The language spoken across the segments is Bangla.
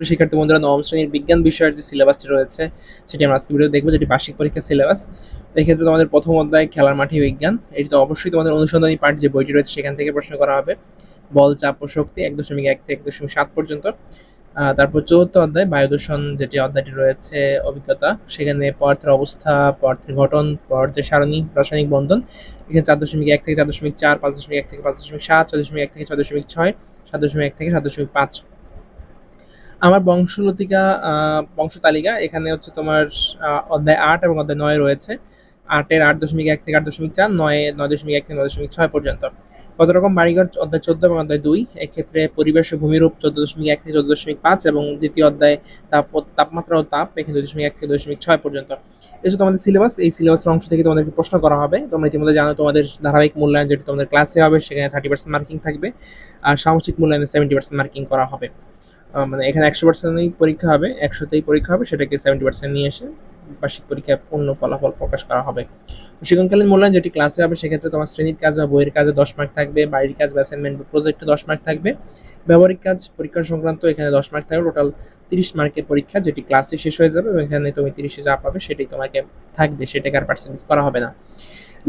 শিক্ষার্থী বন্ধুরা, নবম শ্রেণীর বিজ্ঞান বিষয়ের যে সিলেবাসটি রয়েছে সেটি আমরা আজকে ভিডিও দেখবো, যেটি বার্ষিক পরীক্ষার সিলেবাস। এক্ষেত্রে তোমাদের প্রথম অধ্যায় খেলার মাঠে বিজ্ঞান, এটি তো অবশ্যই তোমাদের অনুসন্ধানী পাঠ যে বইটি রয়েছে সেখান থেকে প্রশ্ন করা হবে। বল, চাপ ও শক্তি 1.1 থেকে 1.7 পর্যন্ত। তারপর চতুর্থ অধ্যায় বায়ু দূষণ, যেটি অধ্যায়টি রয়েছে অভিজ্ঞতা, সেখানে পদার্থের অবস্থা, পদার্থের গঠন, পদার্থের সারণী, রাসায়নিক বন্ধন। এখানে 4.1 থেকে 4.4, 5.1 থেকে 5.7, 6.1 থেকে 6.6, 7.1 থেকে 7.5। আমার বংশলতিকা, বংশ তালিকা এখানে হচ্ছে তোমার অধ্যায় 8 এবং অধ্যায় 9 রয়েছে। 8-এর 8.1 থেকে 8.4, 9.1 থেকে 9.6 পর্যন্ত। কত রকম বাড়িঘর অধ্যায় 14 এবং অধ্যায় 2, এক্ষেত্রে পরিবেশ ও ভূমিরূপ 14.1 থেকে 14.5, এবং দ্বিতীয় অধ্যায় তাপমাত্রা ও তাপ এখানে 2.1 থেকে 2.6 পর্যন্ত। এই হচ্ছে তোমাদের সিলেবাস। এই সিলেবাসের অংশ থেকে তোমাদেরকে প্রশ্ন করা হবে। তোমরা ইতিমধ্যে জানো তোমাদের ধারাবাহিক মূল্যায়ন যেটি তোমাদের ক্লাসে হবে সেখানে 30% মার্কিং থাকবে, আর সামষ্টিক মূল্যায়নে 70% মার্কিং করা হবে। মানে এখানে 100%ই পরীক্ষা হবে, 100তেই পরীক্ষা হবে, সেটাকে 70% নিয়ে এসে বার্ষিক পরীক্ষায় পূর্ণ ফলাফল প্রকাশ করা হবে। সেখানকালীন মূল্যায়ন যেটি ক্লাসে হবে সেক্ষেত্রে তোমার শ্রেণীর কাজ বা বইয়ের কাজে 10 মার্ক থাকবে, বাড়ির কাজ বা অ্যাসাইনমেন্ট বা প্রজেক্টে 10 মার্ক থাকবে, ব্যবহারিক কাজ পরীক্ষা সংক্রান্ত এখানে 10 মার্ক থাকবে। টোটাল 30 মার্কের পরীক্ষা, যেটি ক্লাসে শেষ হয়ে যাবে এবং এখানে তুমি 30-এ যা পাবে সেটাই তোমাকে থাকবে, সেটাকে আর পার্সেন্টেজ করা হবে না।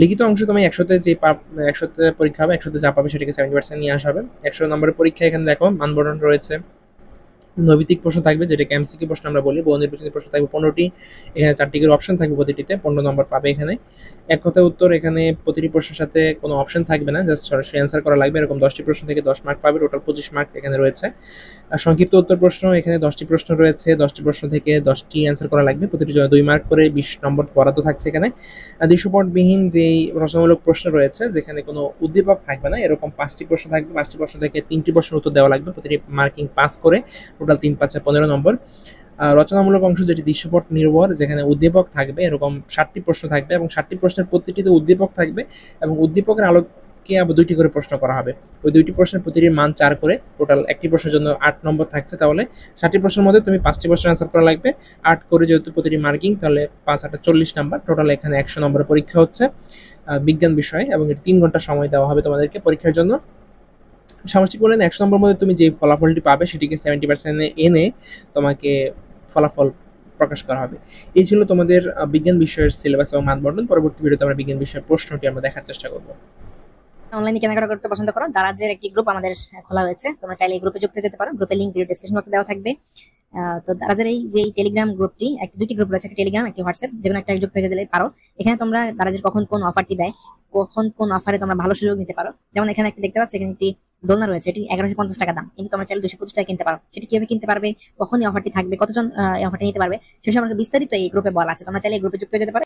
লিখিত অংশ তুমি 100তে পরীক্ষা হবে, 100তে যা পাবে সেটাকে 70% নিয়ে আসা হবে। 100 নম্বরের পরীক্ষা এখানে দেখো মানবন্ধন রয়েছে, নৈবিত্তিক প্রশ্ন থাকবে যেটাকে এমসিকিউ প্রশ্ন আমরা বলি, বহু নির্বাচনী প্রশ্ন থাকবে 15টি, এখানে 4টি করে অপশন থাকবে, প্রতিটিতে 15 নম্বর পাবে। এখানে এক কথায় উত্তর, এখানে প্রতিটি প্রশ্নের সাথে কোনো অপশন থাকবে না, জাস্ট সরাসরি অ্যান্সার করা লাগবে। এরকম 10টি প্রশ্ন থেকে 10 মার্ক পাবে, টোটাল 25 মার্ক এখানে রয়েছে। আর সংক্ষিপ্ত উত্তর প্রশ্ন এখানে 10টি প্রশ্ন রয়েছে, 10টি প্রশ্ন থেকে 10টি অ্যান্সার করা লাগবে, প্রতিটির জন্য 2 মার্ক করে 20 নম্বর বরাদ্দ থাকছে এখানে। দৃশ্যপটবিহীন যেই রচনামূলক প্রশ্ন রয়েছে যেখানে কোনো উদ্দীপক থাকবে না, এরকম 5টি প্রশ্ন থাকবে, 5টি প্রশ্ন থেকে 3টি প্রশ্নের উত্তর দেওয়া লাগবে, প্রতিটি মার্কিং 5 করে, টোটাল 3-5 15 নম্বর। রচনামূলক অংশ যেটি দৃশ্যপট নির্ভর, যেখানে উদ্দীপক থাকবে, এরকম 7টি প্রশ্ন থাকবে এবং 7টি প্রশ্নের প্রতিটিতে উদ্দীপক থাকবে এবং উদ্দীপকের আলোকে আবার 2টি করে প্রশ্ন করা হবে। ওই 2টি প্রশ্নের প্রতিটির মান 4 করে, টোটাল একটি প্রশ্নের জন্য 8 নম্বর থাকছে। তাহলে 7টি প্রশ্নের মধ্যে তুমি 5টি প্রশ্ন অ্যান্সার করা লাগবে, 8 করে যেহেতু প্রতিটি মার্কিং, তাহলে 5-8 40 নাম্বার, টোটাল এখানে 100 নম্বরের পরীক্ষা হচ্ছে বিজ্ঞান বিষয়ে, এবং 3 ঘন্টা সময় দেওয়া হবে তোমাদেরকে পরীক্ষার জন্য। সামষ্টিক মূল্যায়নে 100 নম্বর মধ্যে তুমি যে ফলাফলটি পাবে সেটিকে 70% এনে তোমাকে ফলাফল প্রকাশ করা হবে। এই ছিল তোমাদের বিজ্ঞান বিষয়ের সিলেবাস এবং মানবন্টন। পরবর্তী ভিডিওতে আমরা বিজ্ঞান বিষয়ের প্রশ্নটি আমরা দেখার চেষ্টা করব। অনলাইনে কেনাকাটা করতে পছন্দ করো, দারাজের একটি গ্রুপ আমাদের খোলা হয়েছে, তোমরা চাইলে এই গ্রুপে যুক্ত হতে পারো। গ্রুপের লিংক ভিডিও ডেসক্রিপশন বক্সে দেওয়া থাকবে। তো দারাজের এই যে টেলিগ্রাম গ্রুপটি, দুটি গ্রুপ রয়েছে, একটা টেলিগ্রাম একটি হোয়াটসঅ্যাপ, যেকোনো একটা যুক্ত হয়ে দিলে পারো। এখানে তোমরা দারাজের কখন কোন অফারটি দেয়, কখন কোন অফারে তোমরা ভালো সুযোগ নিতে পারো। যেমন এখানে একটা দেখতে পাচ্ছ, এখানে একটি দোলনা রয়েছে, এটি 1150 টাকা দাম, কিন্তু তোমরা চাইলে 225 টাকা কিনতে পারো। সেটি কিভাবে কিনতে পারবে, কখন এই অফারটি থাকবে, কতজন এই অফারটি নিতে পারবে, সে সম্পর্কে বিস্তারিত এই গ্রুপে বলা আছে। তোমরা চাইলে এই গ্রুপে যুক্ত হয়ে যেতে পারো।